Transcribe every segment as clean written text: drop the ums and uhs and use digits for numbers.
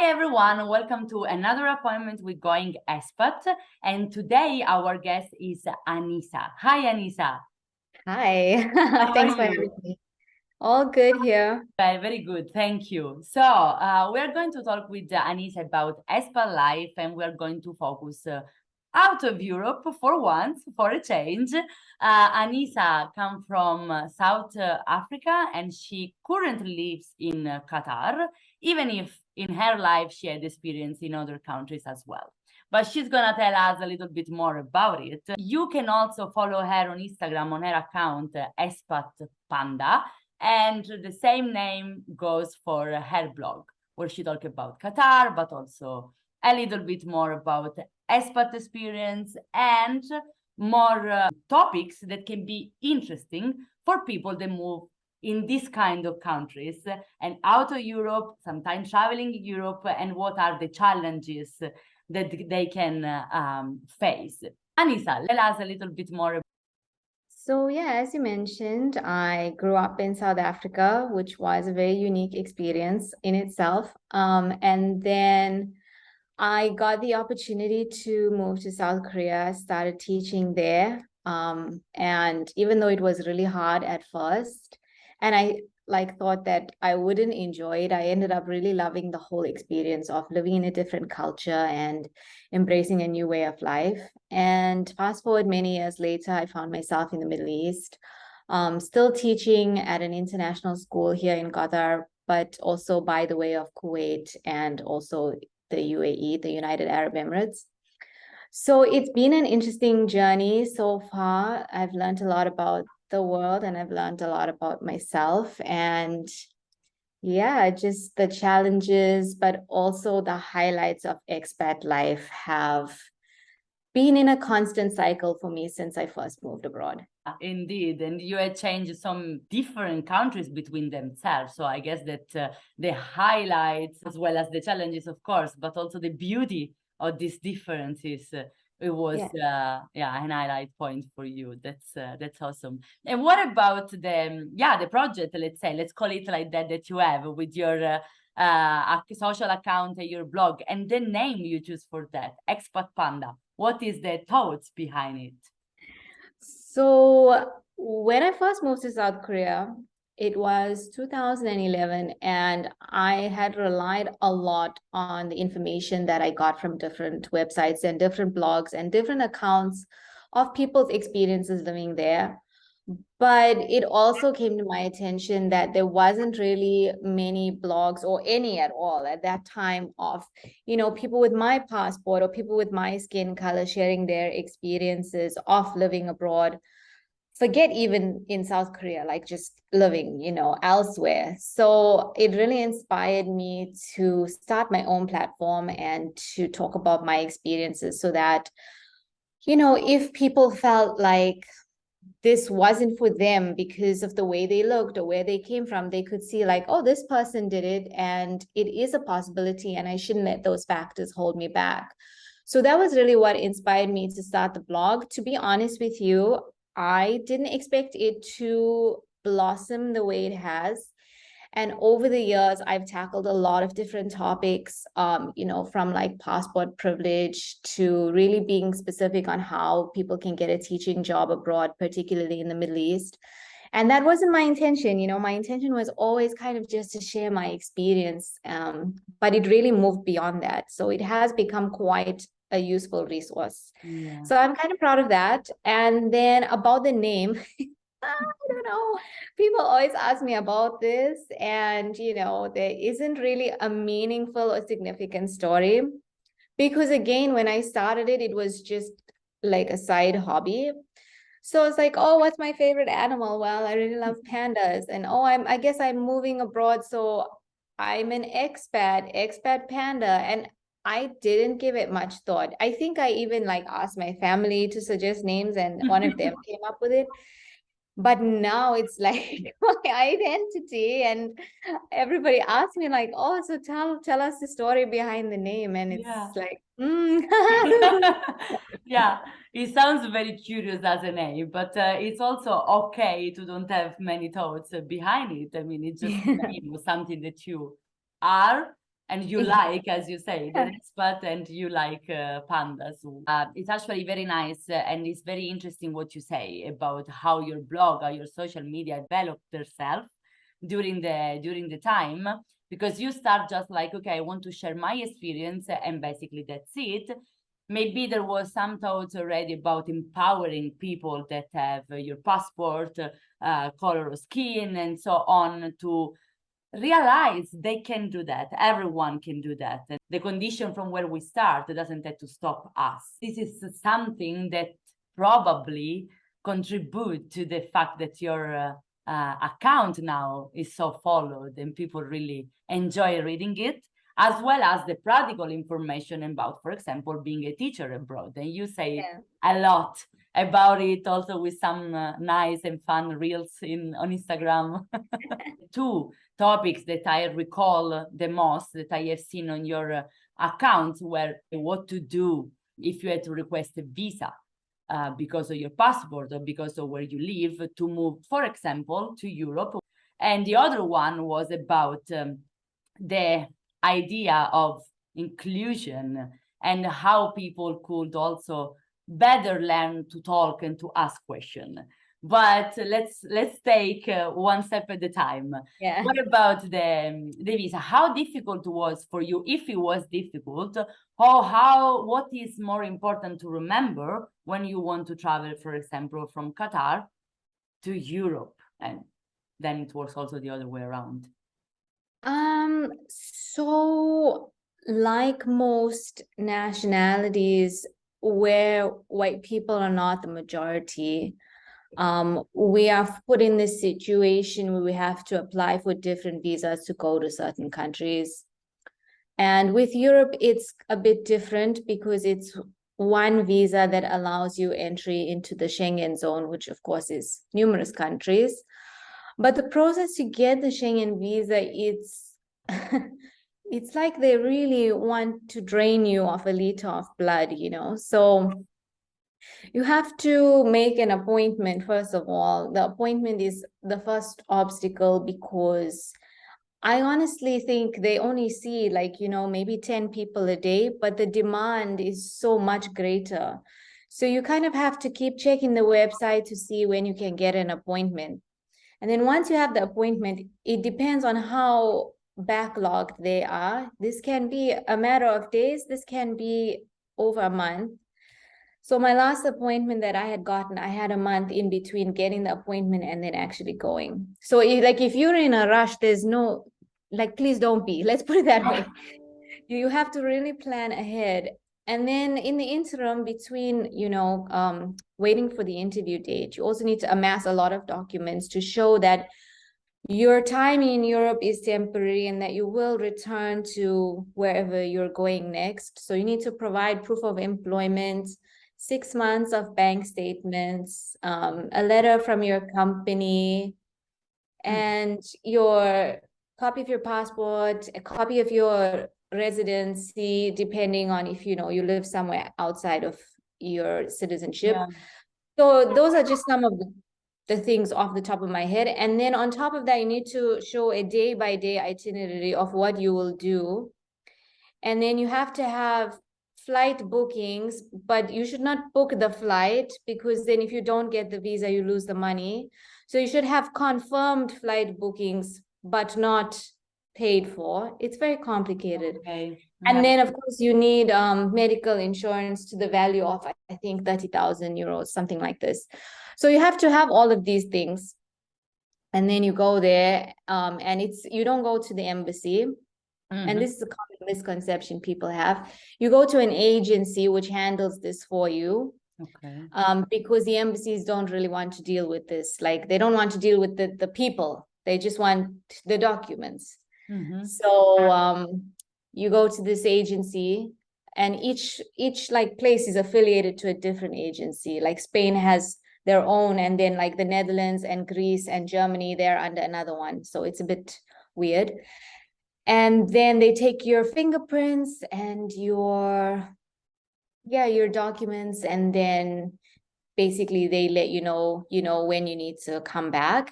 Hi everyone, welcome to another appointment with Going Expat. And today our guest is Aneesa. Hi Aneesa. Hi, How thanks are for you? having me. All good here. Very good, thank you. So we're going to talk with Aneesa about expat life, and we're going to focus out of Europe for once, for a change. Aneesa comes from South Africa, and she currently lives in Qatar, even if in her life she had experience in other countries as well. But she's gonna tell us a little bit more about it. You can also follow her on Instagram on her account, Expat Panda, and the same name goes for her blog, where she talks about Qatar, but also a little bit more about expat experience and more topics that can be interesting for people that move in this kind of countries and out of Europe, sometimes traveling Europe, and what are the challenges that they can face. Aneesa, tell us a little bit more. So, yeah, as you mentioned, I grew up in South Africa, which was a very unique experience in itself. And then I got the opportunity to move to South Korea, started teaching there. And even though it was really hard at first, and I thought that I wouldn't enjoy it, I ended up really loving the whole experience of living in a different culture and embracing a new way of life. And fast forward many years later, I found myself in the Middle East, still teaching at an international school here in Qatar, but also by the way of Kuwait and also the UAE, the United Arab Emirates. So it's been an interesting journey so far. I've learned a lot about the world and I've learned a lot about myself. And yeah, just the challenges, but also the highlights of expat life have been in a constant cycle for me since I first moved abroad. Indeed, and you had changed some different countries between themselves. So I guess that the highlights, as well as the challenges, of course, but also the beauty of these differences, it was Yeah. an highlight point for you. That's awesome. And what about the project? Let's call it like that, that you have with your social account and your blog, and the name you choose for that, Expat Panda. What is the thoughts behind it? So when I first moved to South Korea, it was 2011, and I had relied a lot on the information that I got from different websites and different blogs and different accounts of people's experiences living there. But it also came to my attention that there wasn't really many blogs or any at all at that time of, people with my passport or people with my skin color sharing their experiences of living abroad. Forget even in South Korea, like just living, elsewhere. So it really inspired me to start my own platform and to talk about my experiences so that, if people felt like this wasn't for them because of the way they looked or where they came from, they could see like, oh, this person did it and it is a possibility and I shouldn't let those factors hold me back. So that was really what inspired me to start the blog. To be honest with you, I didn't expect it to blossom the way it has. And over the years, I've tackled a lot of different topics, from like passport privilege to really being specific on how people can get a teaching job abroad, particularly in the Middle East. And that wasn't my intention. My intention was always kind of just to share my experience, but it really moved beyond that. So it has become quite a useful resource. Yeah. So I'm kind of proud of that. And then about the name, I don't know. People always ask me about this, and there isn't really a meaningful or significant story because, again, when I started it, it was just like a side hobby. So it's like, oh, what's my favorite animal? Well, I really love pandas, and oh, I guess I'm moving abroad, so I'm an expat panda, and I didn't give it much thought. I think I even like asked my family to suggest names, and one of them came up with it. But now it's like my identity, and everybody asks me like, oh, so tell us the story behind the name, and it's Yeah. like Yeah, it sounds very curious as a name, but it's also okay to don't have many thoughts behind it. I mean, it's just a name or something that you are, and you like, as you say, Yeah. the expat, and you like pandas. It's actually very nice, and it's very interesting what you say about how your blog or your social media developed themselves during the time, because you start just like, okay, I want to share my experience, and basically that's it. Maybe there was some thoughts already about empowering people that have your passport, color of skin, and so on, to realize they can do that. Everyone can do that. And the condition from where we start doesn't have to stop us. This is something that probably contribute to the fact that your account now is so followed and people really enjoy reading it, as well as the practical information about, for example, being a teacher abroad. And you say a lot about it, also with some nice and fun reels on Instagram. Two topics that I recall the most that I have seen on your account were what to do if you had to request a visa because of your passport or because of where you live to move, for example, to Europe. And the other one was about the idea of inclusion and how people could also better learn to talk and to ask questions. But let's take one step at a time. Yeah. What about the visa? How difficult was for you, if it was difficult, or what is more important to remember when you want to travel, for example, from Qatar to Europe? And then it works also the other way around. So like most nationalities where white people are not the majority, we are put in this situation where we have to apply for different visas to go to certain countries. And with Europe, it's a bit different because it's one visa that allows you entry into the Schengen zone, which of course is numerous countries. But the process to get the Schengen visa, it's like they really want to drain you of a liter of blood, you know. So you have to make an appointment, first of all. The appointment is the first obstacle because I honestly think they only see like, you know, maybe 10 people a day, but the demand is so much greater. So you kind of have to keep checking the website to see when you can get an appointment. And then once you have the appointment, it depends on how backlogged they are. This can be a matter of days. This can be over a month. So my last appointment that I had gotten, I had a month in between getting the appointment and then actually going. So if you're in a rush, there's no, like, please don't be, let's put it that way. You have to really plan ahead. And then in the interim between, you know, waiting for the interview date, you also need to amass a lot of documents to show that your time in Europe is temporary and that you will return to wherever you're going next. So you need to provide proof of employment, 6 months of bank statements, a letter from your company, and your copy of your passport, a copy of your residency, depending on if, you know, you live somewhere outside of your citizenship. Yeah. So those are just some of the things off the top of my head. And then on top of that, you need to show a day-by-day itinerary of what you will do. And then you have to have flight bookings, but you should not book the flight because then if you don't get the visa, you lose the money. So you should have confirmed flight bookings, but not paid for. It's very complicated. Okay. Yeah. And then of course you need medical insurance to the value of, I think, 30,000 euros, something like this. So you have to have all of these things. And then you go there and you don't go to the embassy. And this is a common misconception people have. You go to an agency which handles this for you. Okay. Because the embassies don't really want to deal with this. Like, they don't want to deal with the people. They just want the documents. So you go to this agency, and each like place is affiliated to a different agency. Like Spain has their own, and then like the Netherlands and Greece and Germany, they're under another one. So it's a bit weird. And then they take your fingerprints and your documents, and then basically they let you know, when you need to come back.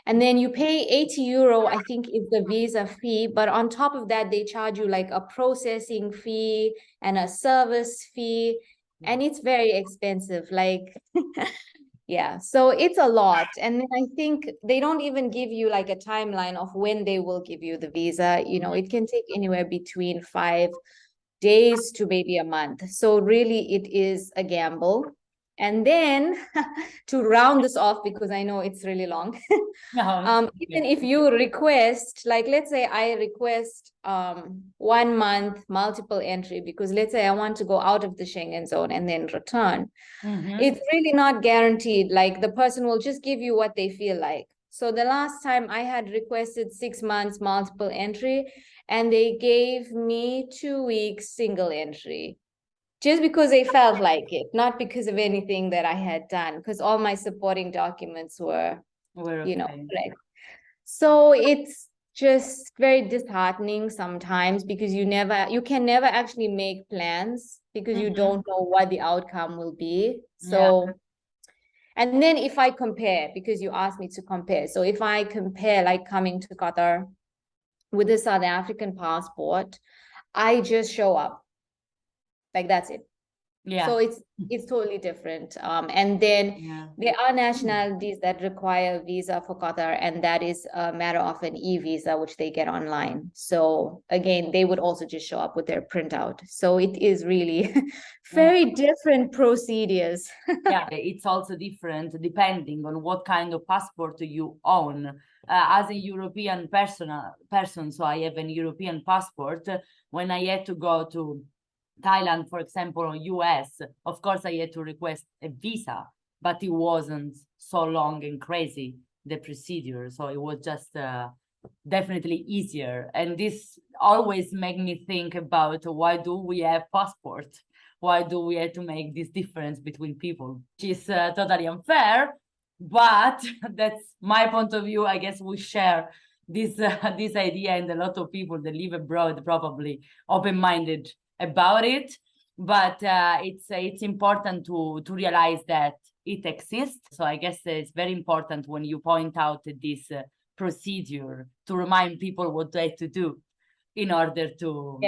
And then you pay 80 euro, I think is the visa fee. But on top of that, they charge you like a processing fee and a service fee. And it's very expensive. Like, yeah, so it's a lot. And then I think they don't even give you like a timeline of when they will give you the visa. It can take anywhere between 5 days to maybe a month. So really it is a gamble. And then to round this off, because I know it's really long, No, even if you request, like let's say I request 1 month multiple entry, because let's say I want to go out of the Schengen zone and then return, it's really not guaranteed. Like the person will just give you what they feel like. So the last time I had requested 6 months multiple entry, and they gave me 2 weeks single entry, just because they felt like it, not because of anything that I had done, because all my supporting documents were, okay. correct. So it's just very disheartening sometimes, because you can never actually make plans, because you don't know what the outcome will be. So, and then if I compare, because you asked me to compare. So if I compare like coming to Qatar with a South African passport, I just show up. Like that's it. Yeah. So it's totally different. And then there are nationalities that require a visa for Qatar, and that is a matter of an e-visa, which they get online. So again, they would also just show up with their printout. So it is really very different procedures. Yeah, it's also different depending on what kind of passport you own. As a European person, so I have an European passport. When I had to go to Thailand, for example, or US, of course, I had to request a visa, but it wasn't so long and crazy, the procedure. So it was just definitely easier. And this always make me think about, why do we have passport? Why do we have to make this difference between people? Which is totally unfair, but that's my point of view. I guess we share this idea, and a lot of people that live abroad probably open-minded about it. But it's important to realize that it exists. So I guess it's very important when you point out this procedure to remind people what they have to do in order to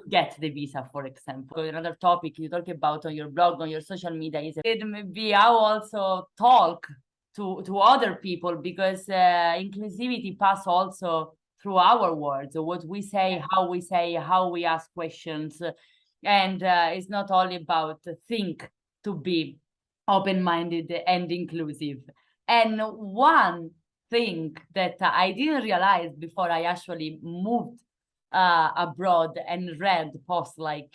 get the visa, for example. Another topic you talk about on your blog, on your social media, is maybe how also talk to other people, because inclusivity pass also through our words, what we say, how we ask questions. And it's not only about think to be open-minded and inclusive. And one thing that I didn't realize before I actually moved abroad and read posts like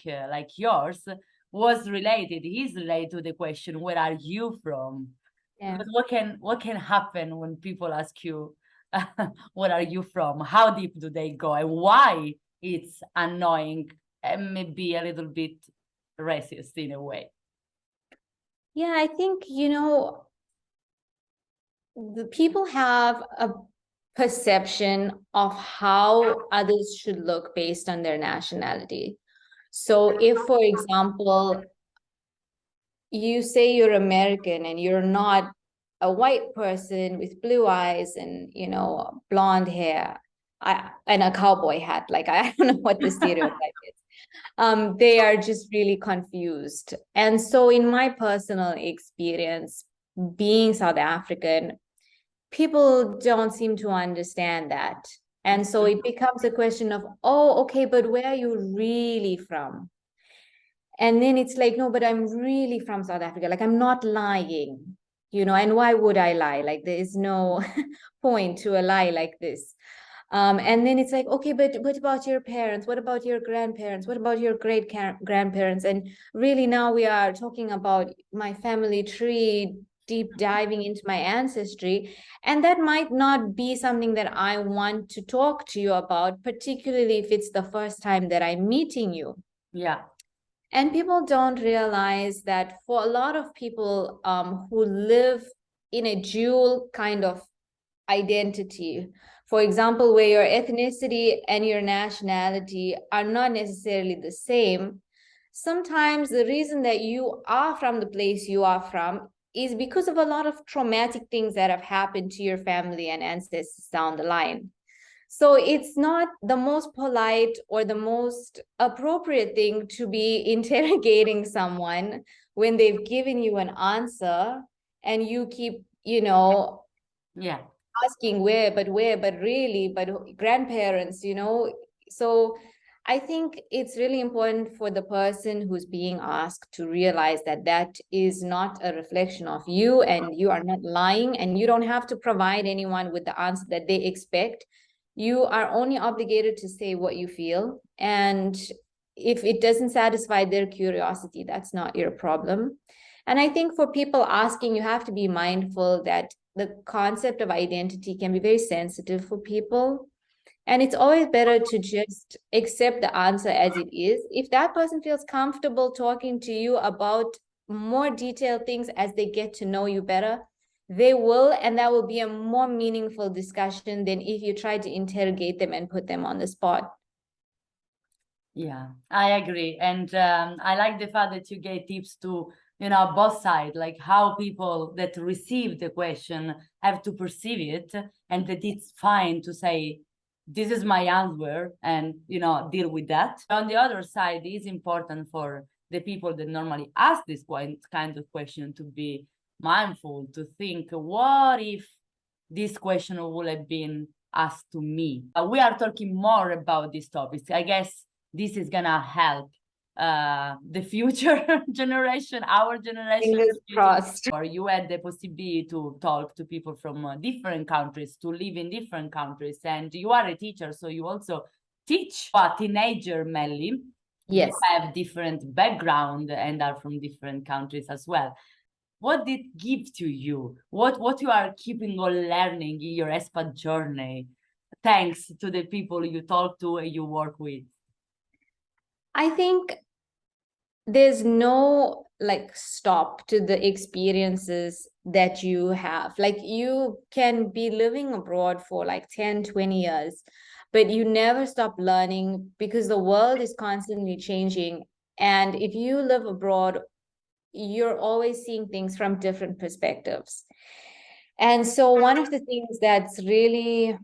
yours is related to the question, where are you from? But what can happen when people ask you where are you from? How deep do they go, and why it's annoying and maybe a little bit racist in a way? Yeah, I think, the people have a perception of how others should look based on their nationality. So if, for example, you say you're American and you're not a white person with blue eyes and, blonde hair, and a cowboy hat, like I don't know what the stereotype is. They are just really confused. And so in my personal experience, being South African, people don't seem to understand that. And so it becomes a question of, oh, okay, but where are you really from? And then it's like, no, but I'm really from South Africa. Like, I'm not lying, and why would I lie? Like, there is no point to a lie like this. And then it's like, okay, but what about your parents? What about your grandparents? What about your great grandparents? And really now we are talking about my family tree, deep diving into my ancestry. And that might not be something that I want to talk to you about, particularly if it's the first time that I'm meeting you. Yeah. And people don't realize that for a lot of people who live in a dual kind of identity, for example, where your ethnicity and your nationality are not necessarily the same, sometimes the reason that you are from the place you are from is because of a lot of traumatic things that have happened to your family and ancestors down the line. So it's not the most polite or the most appropriate thing to be interrogating someone when they've given you an answer and you keep, Yeah. asking where, but really, but grandparents, So I think it's really important for the person who's being asked to realize that that is not a reflection of you and you are not lying and you don't have to provide anyone with the answer that they expect. You are only obligated to say what you feel. And if it doesn't satisfy their curiosity, that's not your problem. And I think for people asking, you have to be mindful that the concept of identity can be very sensitive for people. And it's always better to just accept the answer as it is. If that person feels comfortable talking to you about more detailed things as they get to know you better, they will, and that will be a more meaningful discussion than if you try to interrogate them and put them on the spot. Yeah, I agree. And I like the fact that you gave tips to, both sides, like how people that receive the question have to perceive it, and that it's fine to say, this is my answer, and, deal with that. On the other side, it is important for the people that normally ask this kind of question to be mindful, to think, what if this question would have been asked to me? We are talking more about these topics. I guess this is gonna help the future generation, our generation. Fingers crossed. Or you had the possibility to talk to people from different countries, to live in different countries, and you are a teacher, so you also teach a teenager mainly. Yes. You have different background and are from different countries as well. What did it give to you? What you are keeping on learning in your expat journey, thanks to the people you talk to and you work with? I think there's no stop to the experiences that you have. Like you can be living abroad for 10, 20 years, but you never stop learning because the world is constantly changing. And if you live abroad, you're always seeing things from different perspectives. And so one of the things that's really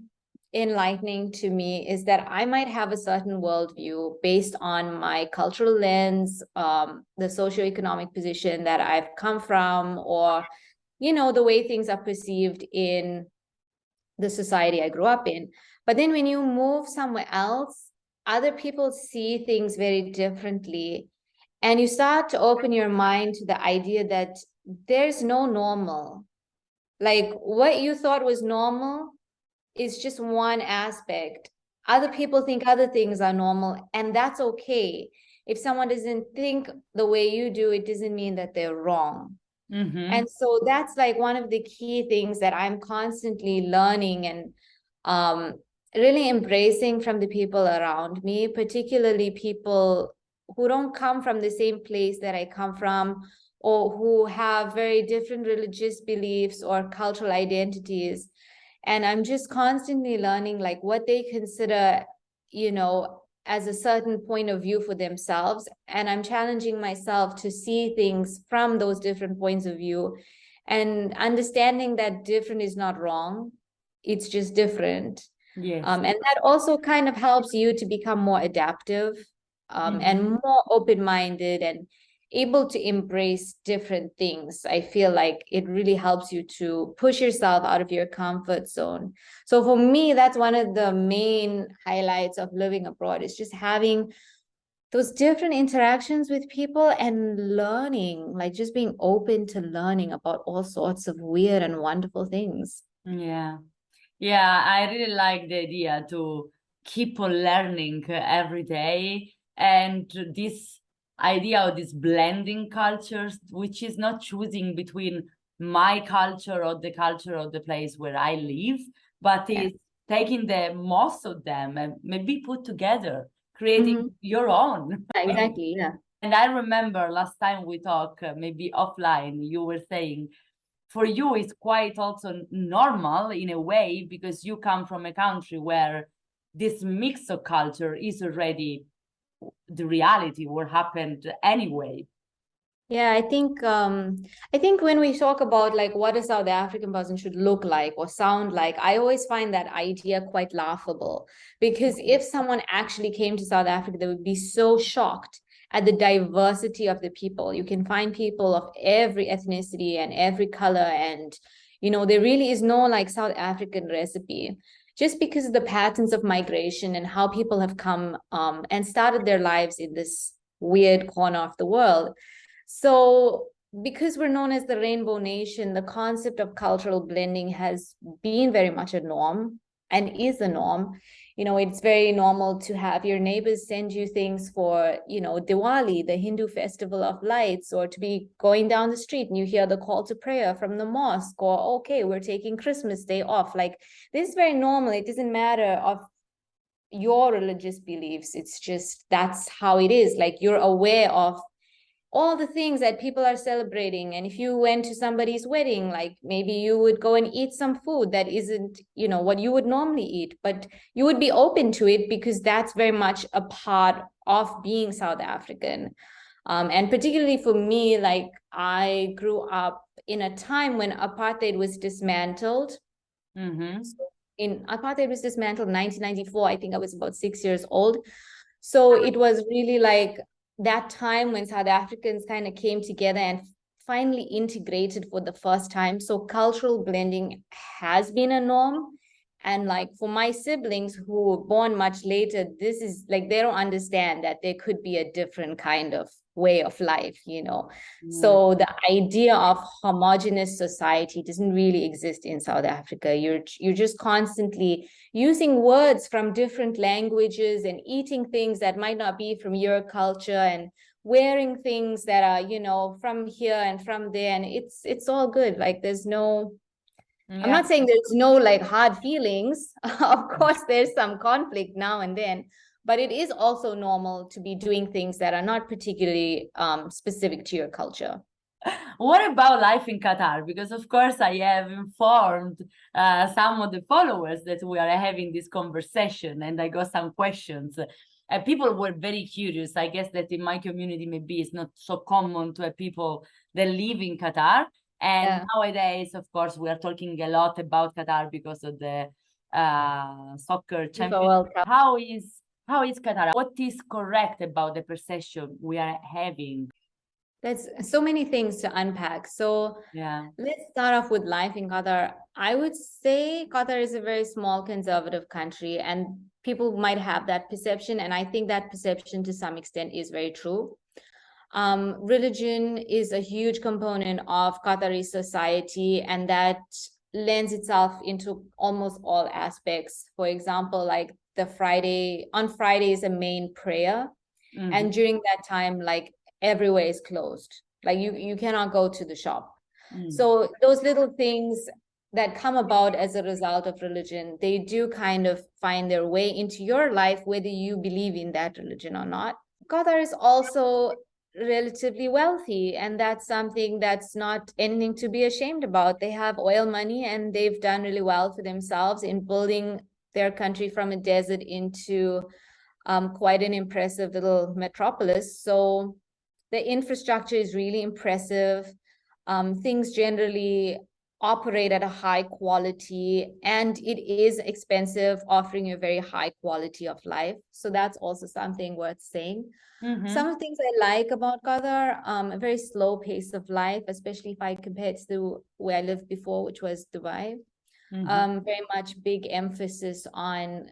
enlightening to me is that I might have a certain worldview based on my cultural lens, the socioeconomic position that I've come from, or, the way things are perceived in the society I grew up in. But then when you move somewhere else, other people see things very differently. And you start to open your mind to the idea that there's no normal. Like what you thought was normal is just one aspect. Other people think other things are normal, and that's okay. If someone doesn't think the way you do, it doesn't mean that they're wrong. Mm-hmm. And so that's one of the key things that I'm constantly learning and really embracing from the people around me, particularly people who don't come from the same place that I come from, or who have very different religious beliefs or cultural identities. And I'm just constantly learning what they consider, as a certain point of view for themselves. And I'm challenging myself to see things from those different points of view and understanding that different is not wrong. It's just different. Yes. And that also kind of helps you to become more adaptive and more open-minded and able to embrace different things. I feel like it really helps you to push yourself out of your comfort zone. So for me, that's one of the main highlights of living abroad, is just having those different interactions with people and learning, just being open to learning about all sorts of weird and wonderful things. Yeah. Yeah, I really like the idea to keep on learning every day, and this idea of this blending cultures, which is not choosing between my culture or the culture of the place where I live, but is taking the most of them and maybe put together, creating your own. Exactly, yeah. And I remember last time we talked, maybe offline, you were saying, for you it's quite also normal in a way, because you come from a country where this mix of culture is already the reality, what happened anyway. Yeah, I think when we talk about like what a South African person should look like or sound like, I always find that idea quite laughable because if someone actually came to South Africa, they would be so shocked at the diversity of the people. You can find people of every ethnicity and every color, and there really is no like South African recipe. Just because of the patterns of migration and how people have come and started their lives in this weird corner of the world. So, because we're known as the Rainbow Nation, the concept of cultural blending has been very much a norm and is a norm. It's very normal to have your neighbors send you things for, Diwali, the Hindu festival of lights, or to be going down the street and you hear the call to prayer from the mosque, or, okay, we're taking Christmas Day off. Like, this is very normal. It doesn't matter of your religious beliefs. It's just that's how it is. Like, you're aware of all the things that people are celebrating. And if you went to somebody's wedding, like maybe you would go and eat some food that isn't, what you would normally eat, but you would be open to it because that's very much a part of being South African. And particularly for me, like I grew up in a time when apartheid was dismantled. Mm-hmm. In apartheid was dismantled in 1994. I think I was about 6 years old. So it was really like that time when South Africans kind of came together and finally integrated for the first time. So cultural blending has been a norm. And like for my siblings who were born much later, this is like they don't understand that there could be a different kind of way of life. Yeah. So the idea of homogenous society doesn't really exist in South Africa. You're just constantly using words from different languages and eating things that might not be from your culture and wearing things that are from here and from there, and it's all good. Like I'm Yeah. not saying there's no like hard feelings. Of course there's some conflict now and then, but it is also normal to be doing things that are not particularly specific to your culture. What about life in Qatar? Because of course I have informed some of the followers that we are having this conversation, and I got some questions. People were very curious. I guess that in my community, maybe it's not so common to have people that live in Qatar. And Yeah, nowadays, of course, we are talking a lot about Qatar because of the soccer FIFA championship. World Cup. How is Qatar? What is correct about the perception we are having? There's so many things to unpack. So Yeah. let's start off with life in Qatar. I would say Qatar is a very small conservative country, and people might have that perception. And I think that perception to some extent is very true. Religion is a huge component of Qatari society, and that lends itself into almost all aspects. For example, like on Friday is a main prayer. Mm-hmm. And during that time, like everywhere is closed. Like you cannot go to the shop. Mm. So those little things that come about as a result of religion, they do kind of find their way into your life, whether you believe in that religion or not. Qatar is also relatively wealthy, and that's something that's not anything to be ashamed about. They have oil money, and they've done really well for themselves in building their country from a desert into quite an impressive little metropolis. So the infrastructure is really impressive. Things generally operate at a high quality, and it is expensive, offering you a very high quality of life. So that's also something worth saying. Some Mm-hmm. of the things I like about Qatar, a very slow pace of life, especially if I compare it to where I lived before, which was Dubai. Mm-hmm. Very much big emphasis on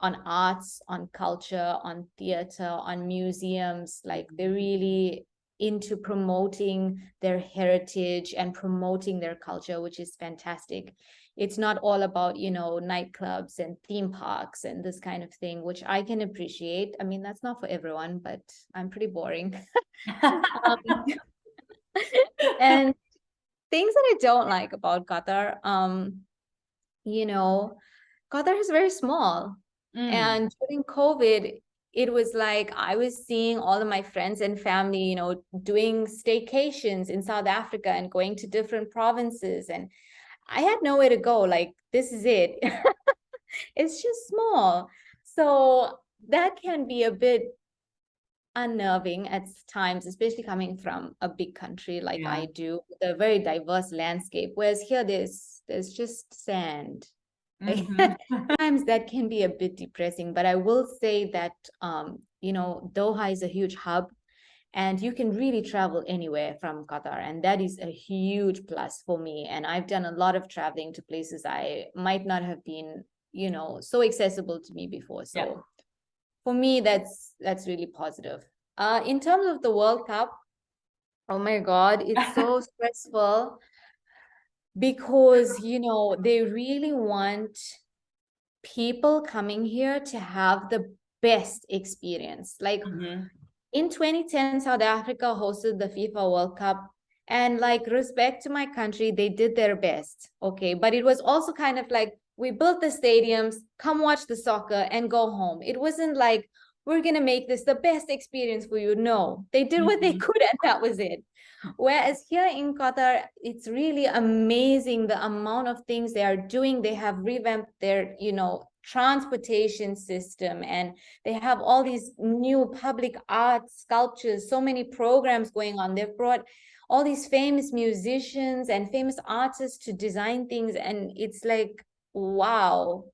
arts, on culture, on theater, on museums. Like they're really into promoting their heritage and promoting their culture, which is fantastic. It's not all about, nightclubs and theme parks and this kind of thing, which I can appreciate. I mean, that's not for everyone, but I'm pretty boring. um, and things that I don't like about Qatar, you know, Qatar is very small. Mm. And during COVID, it was like I was seeing all of my friends and family, doing staycations in South Africa and going to different provinces. And I had nowhere to go. Like, this is it. It's just small. So that can be a bit unnerving at times, especially coming from a big country like Yeah. I do, with a very diverse landscape. Whereas here, there's just sand. Like, times that can be a bit depressing, but I will say that Doha is a huge hub, and you can really travel anywhere from Qatar, and that is a huge plus for me. And I've done a lot of traveling to places I might not have been, so accessible to me before. So Yeah. for me, that's really positive. In terms of the World Cup, oh my God, it's so stressful because, they really want people coming here to have the best experience. Like in 2010, South Africa hosted the FIFA World Cup. And like, respect to my country, they did their best. Okay. But it was also kind of like, we built the stadiums, come watch the soccer and go home. It wasn't like, we're going to make this the best experience for you. No, they did what they could, and that was it. Whereas here in Qatar, it's really amazing the amount of things they are doing. They have revamped their, transportation system, and they have all these new public art sculptures, so many programs going on. They've brought all these famous musicians and famous artists to design things, and it's like, wow,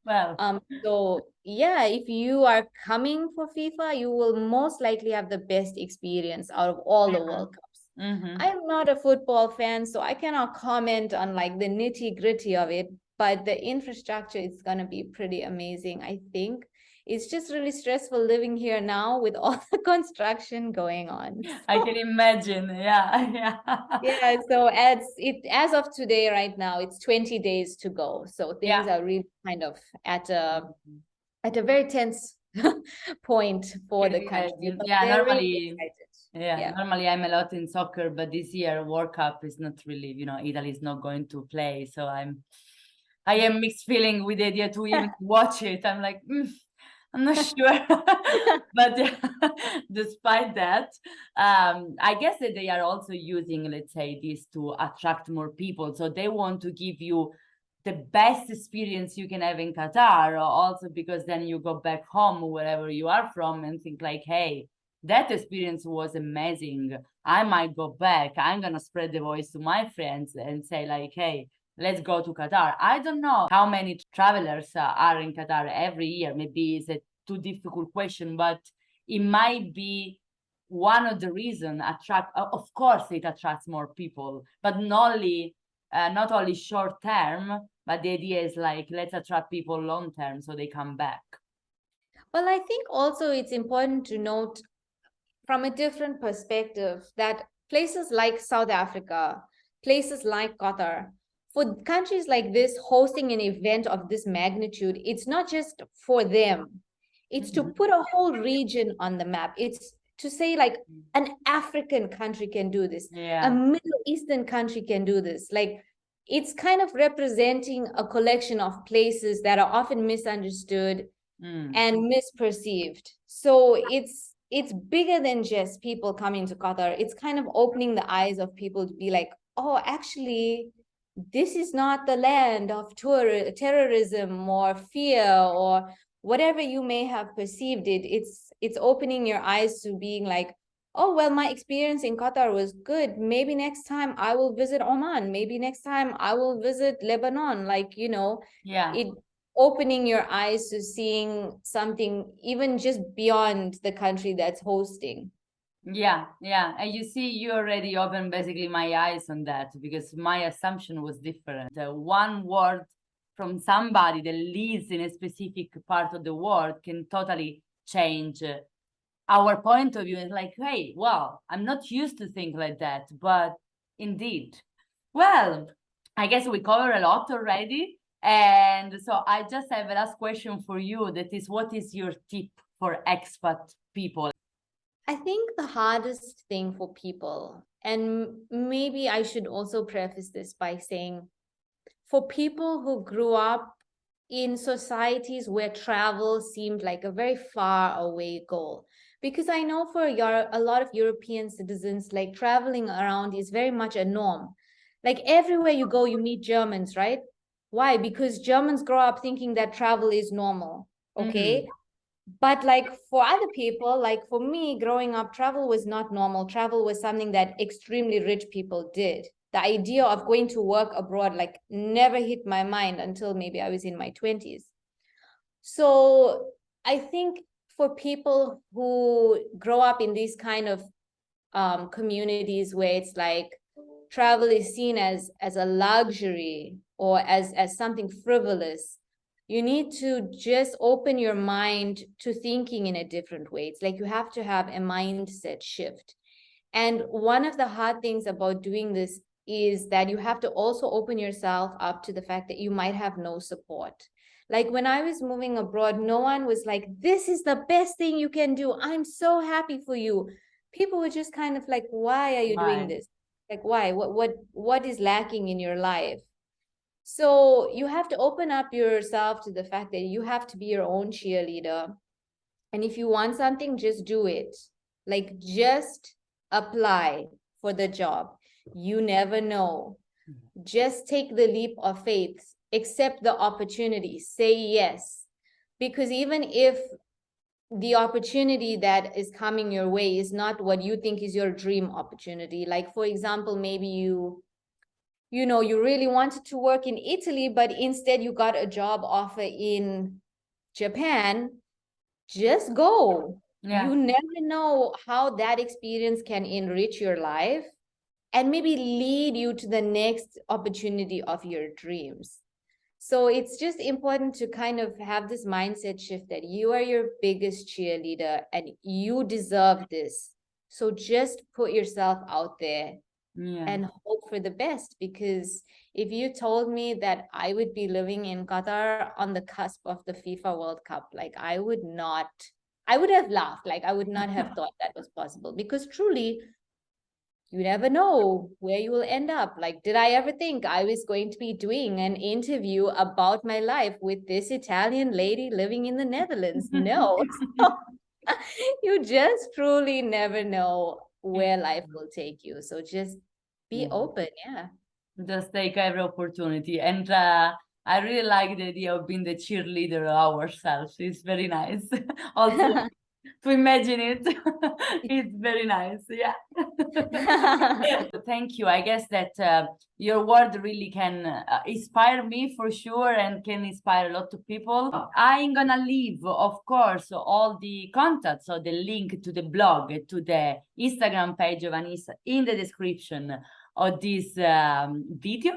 Well, so yeah, if you are coming for FIFA, you will most likely have the best experience out of all the World Cups. I'm not a football fan, so I cannot comment on like the nitty-gritty of it, but the infrastructure is going to be pretty amazing, I think. It's just really stressful living here now with all the construction going on. I can imagine. Yeah. Yeah, so as of today, right now, it's 20 days to go. So things are really kind of at a very tense point for the country. But Yeah, they're really normally, excited. normally I'm a lot in soccer, but this year World Cup is not really, Italy is not going to play. So I am mixed feeling with the idea to even watch it. I'm like, I'm not sure. But despite that, I guess that they are also using, let's say, this to attract more people. So they want to give you the best experience you can have in Qatar, also because then you go back home, wherever you are from, and think like, hey, that experience was amazing. I might go back. I'm going to spread the voice to my friends and say like, hey, let's go to Qatar. I don't know how many travelers are in Qatar every year. Maybe it's a too difficult question, but it might be one of the reasons of course it attracts more people, but not only short term, but the idea is like, let's attract people long term so they come back. Well, I think also it's important to note from a different perspective that places like South Africa, places like Qatar, for countries like this hosting an event of this magnitude, it's not just for them. It's to put a whole region on the map. It's to say like an African country can do this. A Middle Eastern country can do this. Like, it's kind of representing a collection of places that are often misunderstood and misperceived. So it's bigger than just people coming to Qatar. It's kind of opening the eyes of people to be like, oh, actually, this is not the land of terrorism or fear or whatever you may have perceived it. It's opening your eyes to being like, oh, well, my experience in Qatar was good. Maybe next time I will visit Oman. Maybe next time I will visit Lebanon. Like, it opening your eyes to seeing something even just beyond the country that's hosting. Yeah. And you see, you already opened basically my eyes on that, because my assumption was different. One word from somebody that lives in a specific part of the world can totally change our point of view. It's like, hey, well, I'm not used to think like that, but indeed. Well, I guess we covered a lot already. And so I just have a last question for you. That is, what is your tip for expat people? I think the hardest thing for people, and maybe I should also preface this by saying, for people who grew up in societies where travel seemed like a very far away goal, because I know for a lot of European citizens, like traveling around is very much a norm. Like everywhere you go, you meet Germans, right? Why? Because Germans grow up thinking that travel is normal. Okay. But like for other people, like for me, growing up, travel was not normal. Travel was something that extremely rich people did. The idea of going to work abroad like never hit my mind until maybe I was in my 20s. So I think for people who grow up in these kind of communities where it's like travel is seen as a luxury or as something frivolous, you need to just open your mind to thinking in a different way. It's like you have to have a mindset shift. And one of the hard things about doing this is that you have to also open yourself up to the fact that you might have no support. Like when I was moving abroad, no one was like, this is the best thing you can do. I'm so happy for you. People were just kind of like, why are you doing this? Like, why? What is lacking in your life? So you have to open up yourself to the fact that you have to be your own cheerleader. And if you want something, just do it. Like just apply for the job. You never know. Just take the leap of faith, accept the opportunity, say yes. Because even if the opportunity that is coming your way is not what you think is your dream opportunity, like for example, maybe you really wanted to work in Italy, but instead you got a job offer in Japan, just go. Yeah. You never know how that experience can enrich your life and maybe lead you to the next opportunity of your dreams. So it's just important to kind of have this mindset shift that you are your biggest cheerleader and you deserve this. So just put yourself out there and hope for the best, because if you told me that I would be living in Qatar on the cusp of the FIFA World Cup, like I would have laughed. Like I would not have thought that was possible, because truly you never know where you will end up. Like, did I ever think I was going to be doing an interview about my life with this Italian lady living in the Netherlands? No. You just truly never know where life will take you. So just be open. Yeah. Just take every opportunity. And I really like the idea of being the cheerleader ourselves. It's very nice. Also, to imagine it, it's very nice. Yeah. Thank you. I guess that your word really can inspire me for sure and can inspire a lot of people. I'm gonna leave, of course, all the contacts or the link to the blog, to the Instagram page of Aneesa in the description of this video.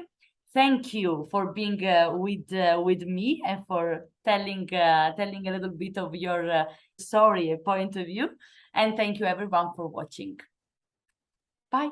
Thank you for being with me and for telling a little bit of your story, point of view. And thank you everyone for watching. Bye.